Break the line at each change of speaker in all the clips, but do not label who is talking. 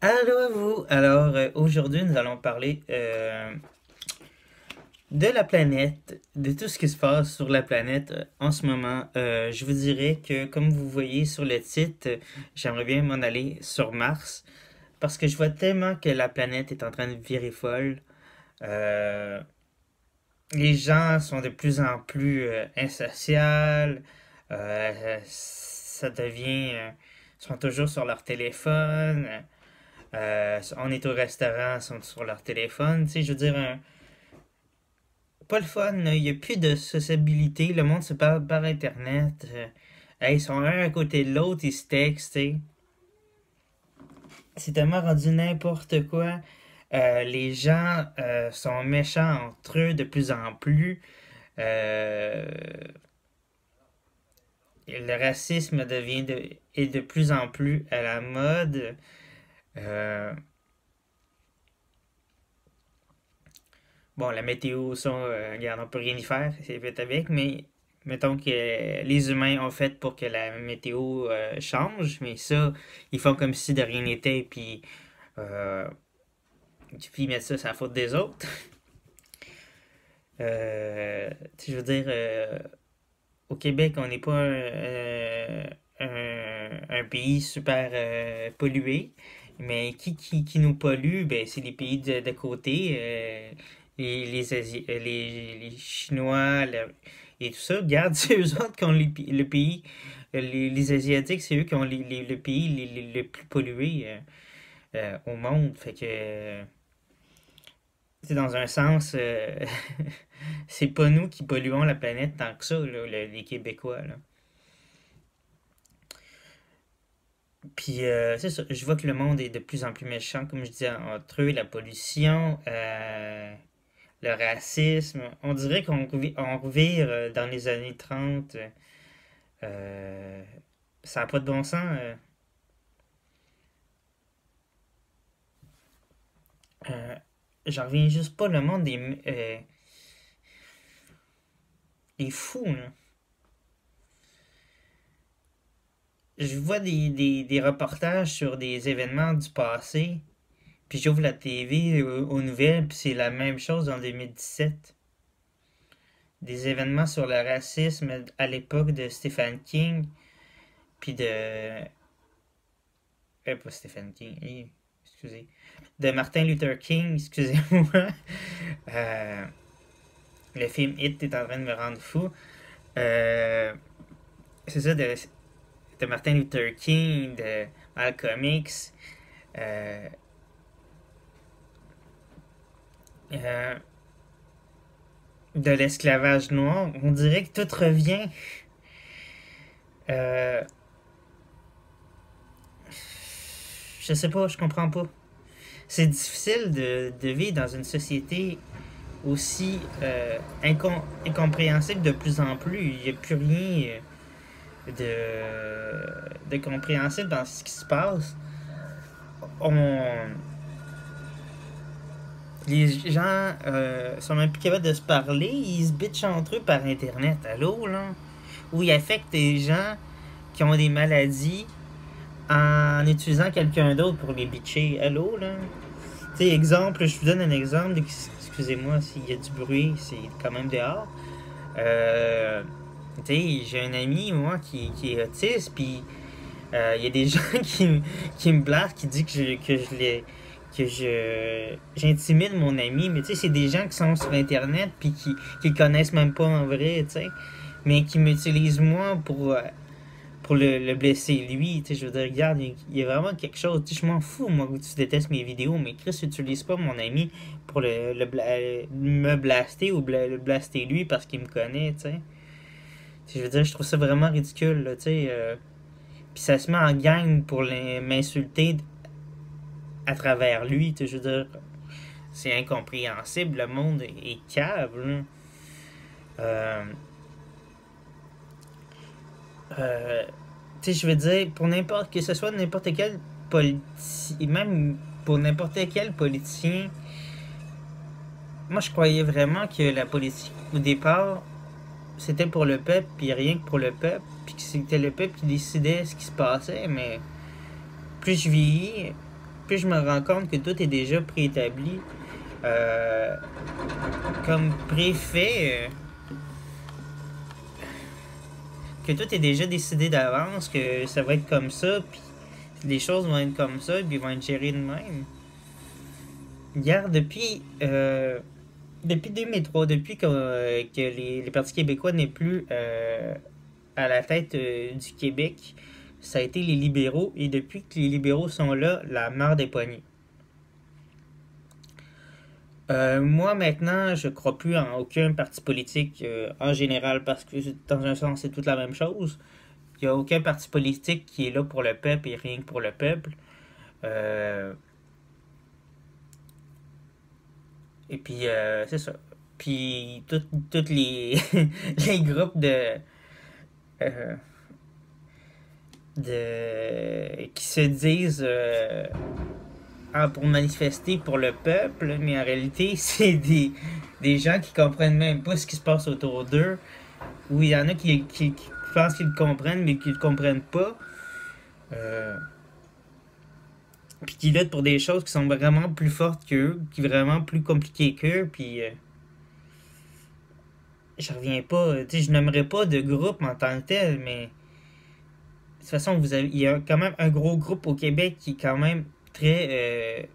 Allô à vous! Alors, aujourd'hui, nous allons parler de la planète, de tout ce qui se passe sur la planète en ce moment. Je vous dirais que, comme vous voyez sur le titre, j'aimerais bien m'en aller sur Mars parce que je vois tellement que la planète est en train de virer folle. Euh, les gens sont de plus en plus insociales. Ça devient... ils sont toujours sur leur téléphone. On est au restaurant, ils sont sur leur téléphone. Tu sais, je veux dire, pas le fun, là. Il n'y a plus de sociabilité. Le monde se parle par Internet. Hey, ils sont un à côté de l'autre, ils se textent, tu sais. C'est tellement rendu n'importe quoi. Les gens sont méchants entre eux de plus en plus. Euh, le racisme est de plus en plus à la mode. Euh, Bon, la météo, ça, regarde, on peut rien y faire, c'est fait avec, mais mettons que les humains ont fait pour que la météo change, mais ça, ils font comme si de rien n'était, euh, puis ils mettent ça, c'est la faute des autres. Tu sais, je veux dire, au Québec, on n'est pas un pays super pollué, mais qui nous pollue, ben, c'est les pays de côté, les Chinois et tout ça. Regarde, c'est eux autres qui ont le pays, les Asiatiques, c'est eux qui ont le pays les plus pollués au monde. Fait que, c'est dans un sens, c'est pas nous qui polluons la planète tant que ça, là, les Québécois, là. Puis, c'est ça, je vois que le monde est de plus en plus méchant, comme je disais, entre eux, la pollution, le racisme. On dirait on revire dans les années 30. Euh, Ça n'a pas de bon sens. Euh, J'en reviens juste pas, le monde est fou, là. Je vois des reportages sur des événements du passé, puis j'ouvre la TV aux nouvelles, puis c'est la même chose en 2017. Des événements sur le racisme à l'époque de Stephen King, puis de... pas Stephen King, excusez. De Martin Luther King, excusez-moi. Euh, le film Hit est en train de me rendre fou. Euh, c'est ça, de Martin Luther King, de Malcolm X. Euh, euh, de l'esclavage noir, on dirait que tout revient. Euh, je sais pas, je comprends pas. C'est difficile de vivre dans une société aussi incompréhensible de plus en plus. Il n'y a plus rien de compréhensible dans ce qui se passe. On, les gens sont même plus capables de se parler, ils se bitchent entre eux par Internet. Allô, là? Où ils affectent des gens qui ont des maladies en utilisant quelqu'un d'autre pour les bitcher. Allô, là? Tu sais, exemple, je vous donne un exemple. Excusez-moi s'il y a du bruit, c'est quand même dehors. Euh, Tu sais, j'ai un ami, moi, qui est autiste, puis il y a des gens qui me blaguent, qui disent que j'intimide mon ami, mais tu sais, c'est des gens qui sont sur Internet, puis qui le connaissent même pas en vrai, tu sais, mais qui m'utilisent moi pour le blesser lui, tu sais, je veux dire, regarde, il y a vraiment quelque chose, tu sais, je m'en fous, moi, que tu détestes mes vidéos, mais Chris, utilise pas mon ami pour me blaster ou le blaster lui parce qu'il me connaît, tu sais. Je veux dire, je trouve ça vraiment ridicule, là, tu sais. Puis ça se met en gang pour m'insulter à travers lui, tu sais, je veux dire, c'est incompréhensible, le monde est cave, là. Euh, euh, Tu sais, je veux dire, pour n'importe que ce soit n'importe quel politicien, même pour n'importe quel politicien, moi je croyais vraiment que la politique, au départ, c'était pour le peuple, puis rien que pour le peuple, puis que c'était le peuple qui décidait ce qui se passait, mais plus je vieillis, plus je me rends compte que tout est déjà préétabli, euh, comme préfet, que tout est déjà décidé d'avance, que ça va être comme ça, puis les choses vont être comme ça, puis ils vont être gérées de même. Hier, depuis 2003, depuis que les partis québécois n'est plus à la tête du Québec, ça a été les libéraux, et depuis que les libéraux sont là, la marde est poignée. Moi, maintenant, je crois plus en aucun parti politique en général parce que, dans un sens, c'est toute la même chose. Il n'y a aucun parti politique qui est là pour le peuple et rien que pour le peuple. Euh, et puis, c'est ça. Puis, toutes les, les groupes euh, qui se disent pour manifester pour le peuple, mais en réalité, c'est des gens qui comprennent même pas ce qui se passe autour d'eux. Ou il y en a qui pensent qu'ils le comprennent, mais qui le comprennent pas. Euh, puis qui luttent pour des choses qui sont vraiment plus fortes qu'eux, qui sont vraiment plus compliquées qu'eux, puis je reviens pas, tu sais, je n'aimerais pas de groupe en tant que tel, mais de toute façon, il y a quand même un gros groupe au Québec qui est quand même très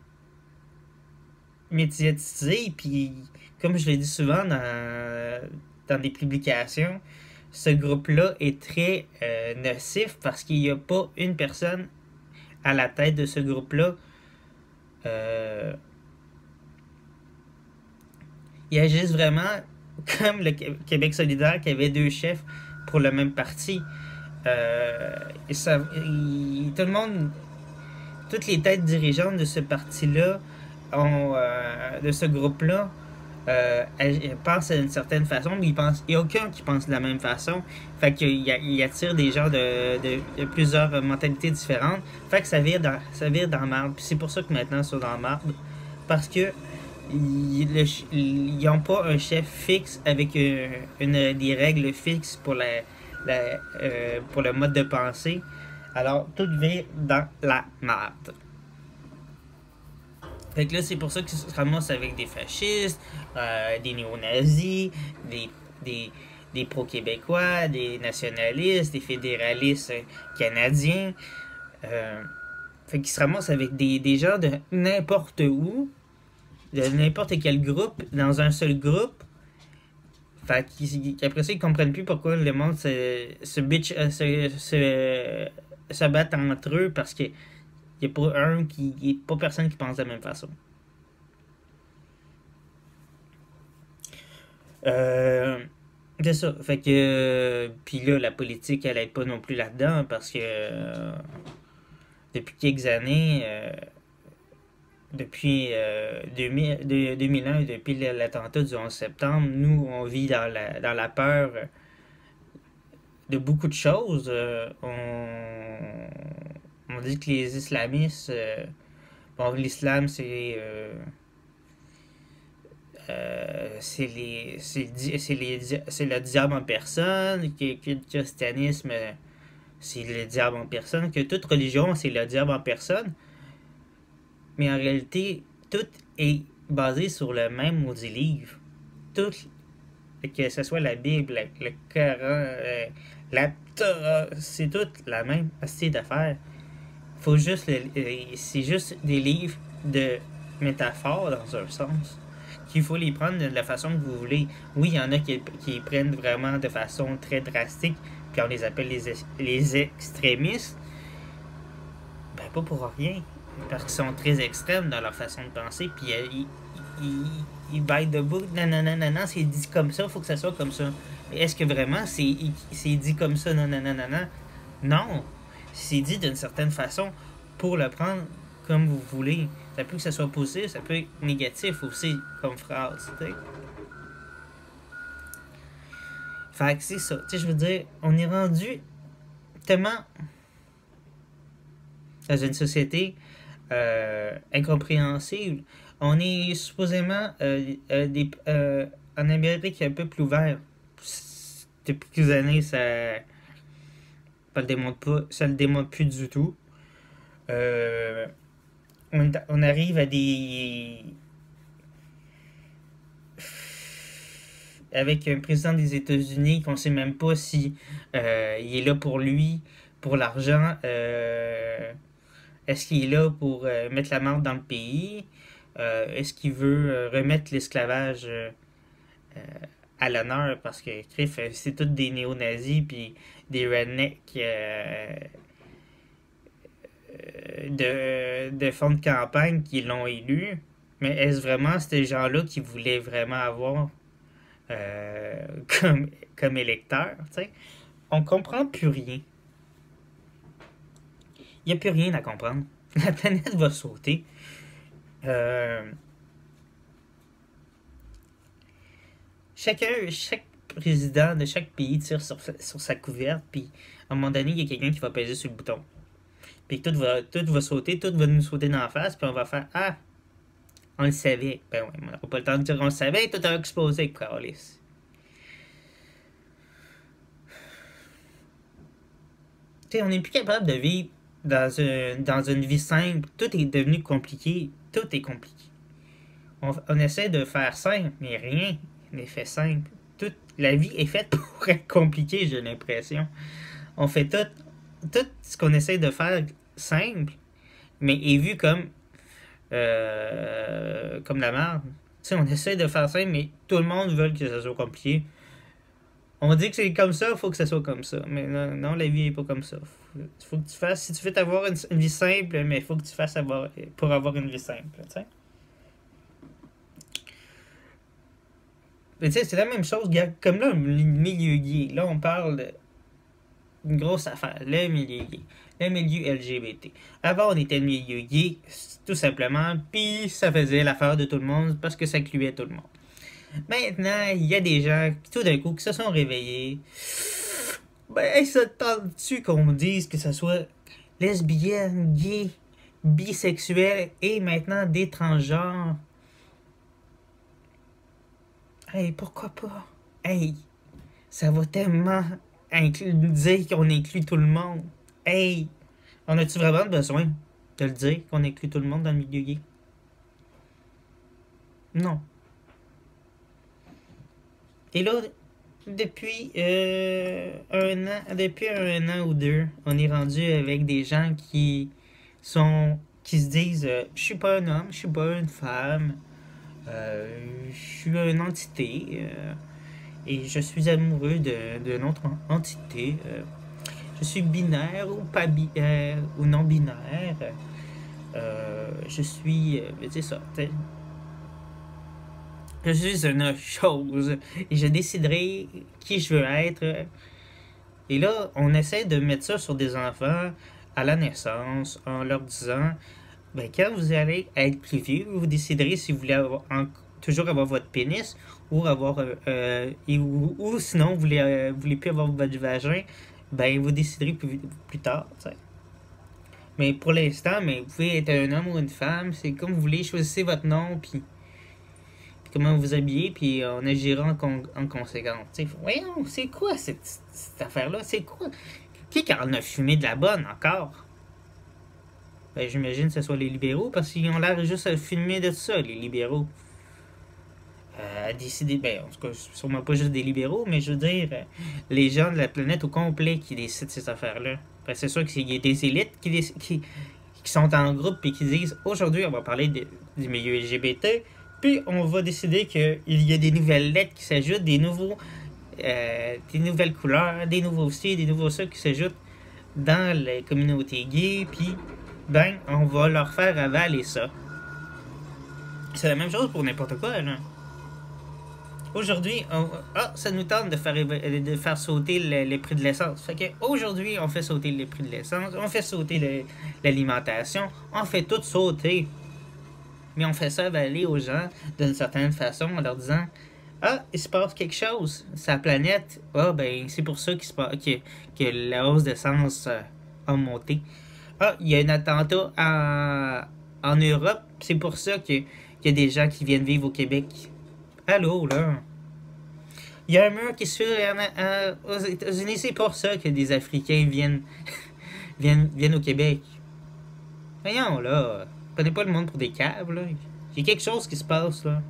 médiatisé, puis comme je l'ai dit souvent dans des publications, ce groupe-là est très nocif parce qu'il n'y a pas une personne à la tête de ce groupe-là. Euh, il agisse vraiment comme le Québec solidaire qui avait deux chefs pour le même parti. Tout le monde, toutes les têtes dirigeantes de ce parti-là, de ce groupe-là, elles pensent d'une certaine façon, mais il n'y a aucun qui pense de la même façon. Fait qu'il attire des gens de plusieurs mentalités différentes. Fait que ça vire dans la marde. Puis c'est pour ça que maintenant ils sont dans la marde. Parce que ils n'ont pas un chef fixe avec des règles fixes pour le mode de pensée. Alors, tout vire dans la marde. Fait que là, c'est pour ça qu'ils se ramassent avec des fascistes, des néo-nazis, des, des, des pro-québécois, des nationalistes, des fédéralistes canadiens. Euh, Fait qu'ils se ramassent avec des gens de n'importe où, de n'importe quel groupe, dans un seul groupe. Fait qu'après ça, ils comprennent plus pourquoi le monde se battent entre eux parce qu'il n'y a pas pas personne qui pense de la même façon. Euh, c'est ça. Fait que. Puis là, la politique, elle aide pas non plus là-dedans parce que depuis quelques années, depuis 2001 et depuis l'attentat du 11 septembre, nous, on vit dans la peur de beaucoup de choses. On dit que les islamistes. Bon, l'islam, c'est le diable en personne, que le christianisme, c'est le diable en personne, que toute religion, c'est le diable en personne. Mais en réalité, tout est basé sur le même maudit livre. Tout, que ce soit la Bible, le Coran, la Torah, c'est tout la même astuce d'affaires. C'est juste des livres de métaphores dans un sens. Qu'il faut les prendre de la façon que vous voulez. Oui, il y en a qui les prennent vraiment de façon très drastique, puis on les appelle les extrémistes. Ben, pas pour rien. Parce qu'ils sont très extrêmes dans leur façon de penser, puis ils baillent debout. Non, non, non, non, non, c'est dit comme ça, il faut que ça soit comme ça. Mais est-ce que vraiment c'est dit comme ça, non, non, non, non, non? Non. C'est dit d'une certaine façon pour le prendre comme vous voulez. Ça peut que ça soit positif, ça peut être négatif aussi comme phrase, tu sais. Fait que c'est ça. Tu sais, je veux dire, on est rendu tellement dans une société incompréhensible. On est supposément en Amérique un peu plus ouvert. Depuis quelques années, ça le démontre pas, ça le démontre plus du tout. on arrive à des... Avec un président des États-Unis qu'on sait même pas si il est là pour lui, pour l'argent. Est-ce qu'il est là pour mettre la marque dans le pays? Est-ce qu'il veut remettre l'esclavage à l'honneur? Parce que, crif, c'est tous des néo-nazis puis des rednecks de fonds de campagne qui l'ont élu. Mais est-ce vraiment ces gens-là qui voulaient vraiment avoir euh, comme, comme électeur? T'sais? On comprend plus rien. Il n'y a plus rien à comprendre. La planète va sauter. Euh, chaque président de chaque pays tire sur sa couverte, puis à un moment donné, il y a quelqu'un qui va peser sur le bouton. Puis tout va sauter, tout va nous sauter dans la face, puis on va faire Ah, on le savait. Ben ouais, on n'aura pas le temps de dire on le savait, tout a explosé, Carlis. Tu sais, on n'est plus capable de vivre dans une vie simple. Tout est devenu compliqué. Tout est compliqué. On essaie de faire simple, mais rien n'est fait simple. La vie est faite pour être compliquée, j'ai l'impression. On fait tout ce qu'on essaie de faire simple, mais est vu comme la merde. Tu sais, on essaie de faire simple, mais tout le monde veut que ça soit compliqué. On dit que c'est comme ça, il faut que ça soit comme ça. Mais non, non, la vie n'est pas comme ça. Faut que tu fasses, si tu veux avoir une vie simple, mais il faut que tu fasses pour avoir une vie simple. Tu sais. Mais tu sais, c'est la même chose, comme là, le milieu gay. Là, on parle d'une grosse affaire, le milieu gay. Le milieu LGBT. Avant, on était le milieu gay, tout simplement, puis ça faisait l'affaire de tout le monde parce que ça incluait tout le monde. Maintenant, il y a des gens qui, tout d'un coup, qui se sont réveillés. Ben, ça tente-tu qu'on me dise que ce soit lesbienne, gay, bisexuel et maintenant des transgenres? Hey, pourquoi pas? Hey, ça va tellement dire qu'on inclut tout le monde. Hey, on a-tu vraiment besoin de le dire qu'on inclut tout le monde dans le milieu gay? Non. Et là, depuis depuis un an ou deux, on est rendu avec des gens qui se disent, je suis pas un homme, je suis pas une femme, je suis une entité et je suis amoureux d'une autre entité. Je suis binaire ou pas ou non binaire. Je suis, c'est ça. Je suis une chose et je déciderai qui je veux être. Et là, on essaie de mettre ça sur des enfants à la naissance en leur disant ben, quand vous allez être plus vieux, vous déciderez si vous voulez toujours avoir votre pénis ou avoir ou sinon vous voulez plus avoir votre vagin, ben vous déciderez plus tard. T'sais. Mais pour l'instant, mais vous pouvez être un homme ou une femme, c'est comme vous voulez, choisissez votre nom puis comment vous habillez, puis on agira en conséquence. T'sais, voyons, c'est quoi cette affaire-là? C'est quoi? Qui en a fumé de la bonne encore? Ben, j'imagine que ce soit les libéraux, parce qu'ils ont l'air juste à fumer de ça, les libéraux. À décider, ben, en tout cas, sûrement pas juste des libéraux, mais je veux dire, les gens de la planète au complet qui décident ces affaires-là. Ben, c'est sûr qu'il y a des élites qui sont en groupe et qui disent aujourd'hui, on va parler du milieu LGBT. Puis on va décider qu'il y a des nouvelles lettres qui s'ajoutent, des nouvelles couleurs, des nouveaux ci, des nouveaux ça qui s'ajoutent dans les communautés gays. Puis ben, on va leur faire avaler ça. C'est la même chose pour n'importe quoi, là. Aujourd'hui, ça nous tente de faire sauter les prix de l'essence. Fait que aujourd'hui, on fait sauter les prix de l'essence, on fait sauter l'alimentation, on fait tout sauter. Mais on fait ça avaler aux gens d'une certaine façon en leur disant Ah, il se passe quelque chose, sa planète, ben c'est pour ça que la hausse d'essence a monté. Ah, il y a un attentat en Europe, c'est pour ça qu'il y a des gens qui viennent vivre au Québec. Allô, là. Il y a un mur qui se fait aux États-Unis, c'est pour ça que des Africains viennent au Québec. Voyons, là. Prenez pas le monde pour des caves, là. Il y a quelque chose qui se passe, là.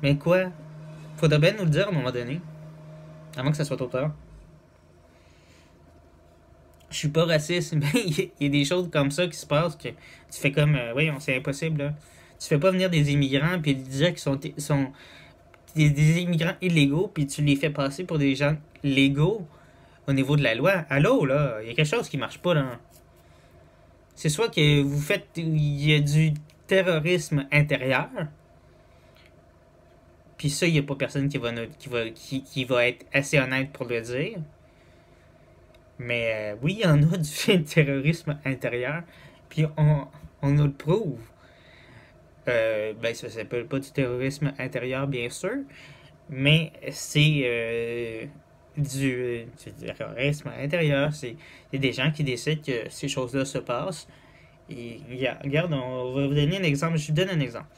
Mais quoi? Faudrait bien nous le dire à un moment donné. Avant que ça soit trop tard. Je suis pas raciste, mais il y a des choses comme ça qui se passent que tu fais comme... oui, c'est impossible, là. Tu fais pas venir des immigrants puis dire qu'ils sont des immigrants illégaux puis tu les fais passer pour des gens légaux au niveau de la loi. Allô, là, il y a quelque chose qui marche pas, là. C'est soit que vous faites... Il y a du terrorisme intérieur. Puis ça, il n'y a pas personne qui va être assez honnête pour le dire. Mais oui, il y en a du terrorisme intérieur. Puis on nous le prouve. Ben, ça s'appelle pas du terrorisme intérieur, bien sûr. Mais c'est du terrorisme intérieur. Il y a des gens qui décident que ces choses-là se passent. Et regarde, on va vous donner un exemple. Je vous donne un exemple.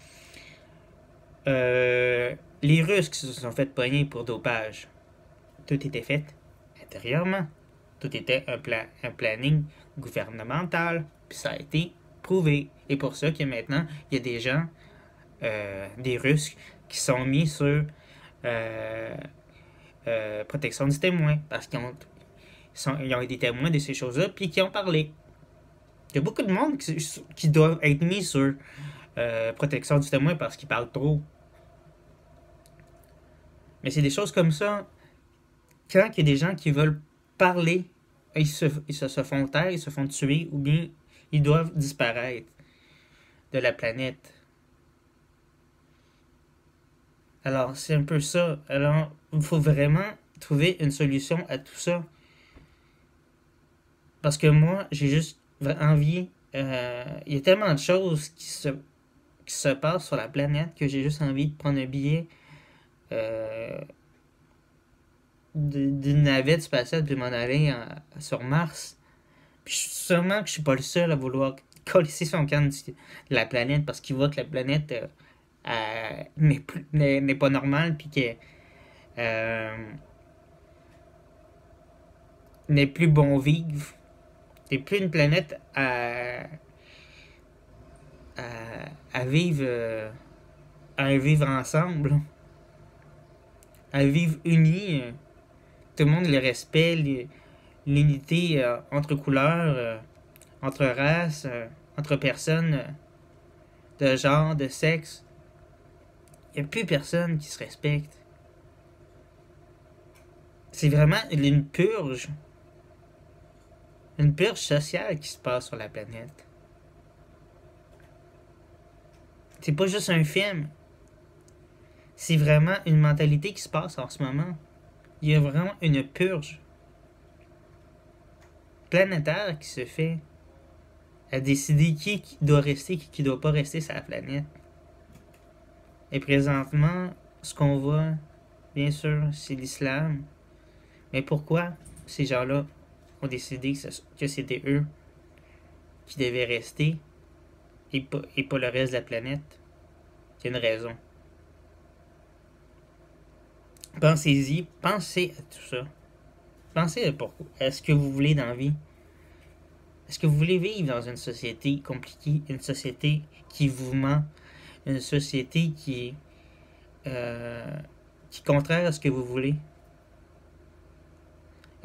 Les Russes qui se sont fait pogner pour dopage, tout était fait intérieurement. Tout était un planning gouvernemental, puis ça a été prouvé. Et pour ça que maintenant, il y a des gens, des Russes, qui sont mis sur protection du témoin, parce ils ont été témoins de ces choses-là, puis qui ont parlé. Il y a beaucoup de monde qui doivent être mis sur protection du témoin parce qu'ils parlent trop. Mais c'est des choses comme ça. Quand il y a des gens qui veulent parler, ils se font taire, ils se font tuer, ou bien ils doivent disparaître de la planète. Alors, c'est un peu ça. Alors, il faut vraiment trouver une solution à tout ça. Parce que moi, j'ai juste envie... Il y a tellement de choses qui se passent sur la planète que j'ai juste envie de prendre un billet d'une navette spatiale puis m'en aller sur Mars. Puis sûrement que je suis pas le seul à vouloir coller son camp de la planète parce qu'il voit que la planète n'est pas normale puis que n'est plus bon vivre. C'est plus une planète à vivre ensemble, à vivre unis. Tout le monde, le respect, l'unité entre couleurs, entre races, entre personnes de genre, de sexe. Il n'y a plus personne qui se respecte. C'est vraiment une purge sociale qui se passe sur la planète. C'est pas juste un film. C'est vraiment une mentalité qui se passe en ce moment. Il y a vraiment une purge planétaire qui se fait à décider qui doit rester, qui doit pas rester sur la planète. Et présentement, ce qu'on voit, bien sûr, c'est l'islam. Mais pourquoi ces gens-là ont décidé que c'était eux qui devaient rester et pas le reste de la planète? Il y a une raison. Pensez-y, pensez à tout ça. Pensez à pourquoi. Est-ce que vous voulez dans la vie? Est-ce que vous voulez vivre dans une société compliquée, une société qui vous ment, une société qui est contraire à ce que vous voulez?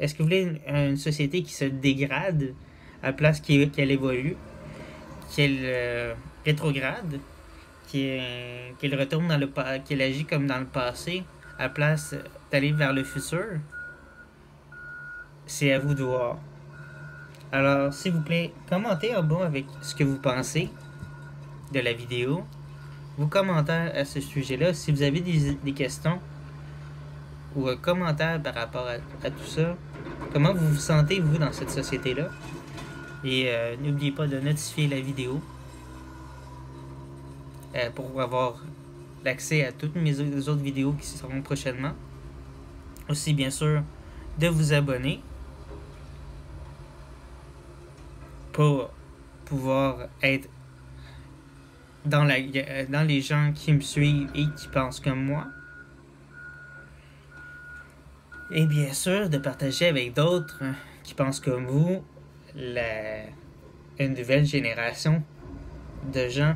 Est-ce que vous voulez une société qui se dégrade à la place qu'elle évolue, qu'elle rétrograde, qu'elle retourne qu'elle agit comme dans le passé à la place d'aller vers le futur? C'est à vous de voir. Alors, s'il vous plaît, commentez en bas avec ce que vous pensez de la vidéo. Vos commentaires à ce sujet-là. Si vous avez des questions ou commentaires par rapport à tout ça, comment vous vous sentez, vous, dans cette société-là? Et n'oubliez pas de notifier la vidéo pour avoir l'accès à toutes mes autres vidéos qui seront prochainement. Aussi, bien sûr, de vous abonner pour pouvoir être dans les gens qui me suivent et qui pensent comme moi. Et bien sûr, de partager avec d'autres qui pensent comme vous une nouvelle génération de gens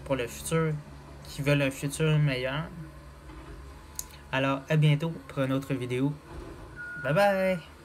pour le futur, qui veulent un futur meilleur. Alors, à bientôt pour une autre vidéo. Bye bye!